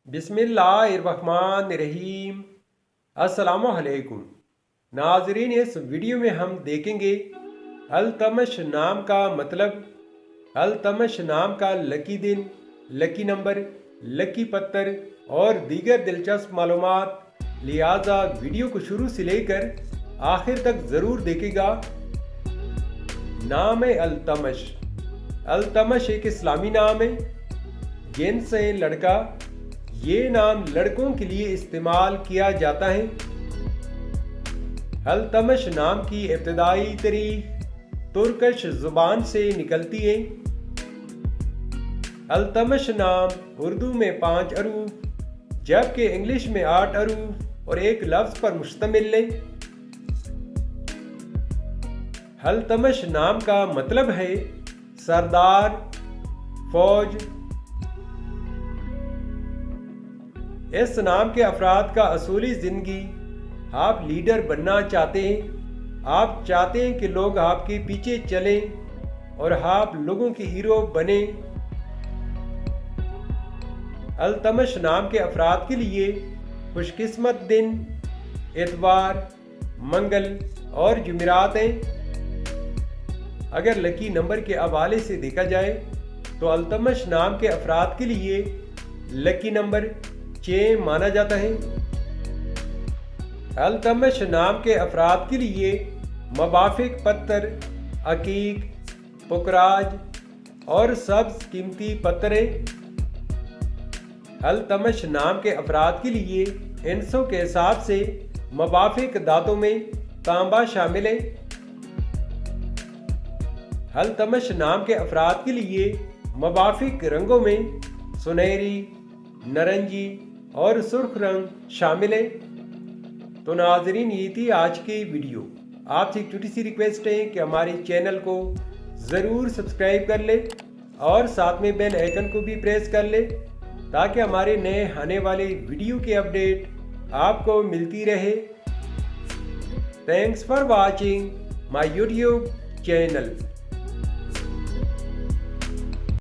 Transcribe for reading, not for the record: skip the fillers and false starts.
बिस्मिल्लाहिर्रहमानिर्रहीम। अस्सलामुअलैकुम नाजरीन, इस वीडियो में हम देखेंगे अल्तमश नाम का मतलब, अल्तमश नाम का लकी दिन, लकी नंबर, लकी पत्थर और दीगर दिलचस्प मालूमात। लिहाजा वीडियो को शुरू से लेकर आखिर तक ज़रूर देखेगा। नाम है अल्तमश। अल्तमश एक इस्लामी नाम है, जिन्स है लड़का। ये नाम लड़कों के लिए इस्तेमाल किया जाता है। अल्तमश नाम की इब्तदाई तारीख तुर्कश ज़ुबान से निकलती है। अल्तमश नाम उर्दू में 5 हरूफ जबकि इंग्लिश में 8 हरूफ और एक लफ्ज़ पर मुश्तमिल है। अल्तमश नाम का मतलब है सरदार, फौज। इस नाम के अफराद का असूली ज़िंदगी, आप लीडर बनना चाहते हैं, आप चाहते हैं कि लोग आपके पीछे चलें और आप लोगों के हीरो बने। अल्तमश नाम के अफराद के लिए खुशकिस्मत दिन इतवार, मंगल और जुमेरात हैं। अगर लकी नंबर के हवाले से देखा जाए तो अल्तमश नाम के अफराद के लिए लकी नंबर 6 माना जाता है। अल्तमश नाम के अफराद के लिए मवाफिक पत्थर अकीक, पुकराज और सब्ज कीमती पत्थर हैं। अल्तमश नाम के अफराद के लिए इंसों के हिसाब से मवाफिक दातों में तांबा शामिल है। अल्तमश नाम के अफराद के लिए मवाफिक रंगों में सुनहरी, नारंगी और सुर्ख रंग शामिल है। तो नाजरीन, ये थी आज की वीडियो। आपसे एक छोटी सी रिक्वेस्ट है कि हमारे चैनल को ज़रूर सब्सक्राइब कर ले और साथ में बेल आइकन को भी प्रेस कर ले ताकि हमारे नए आने वाले वीडियो की अपडेट आपको मिलती रहे। Thanks for watching my YouTube channel.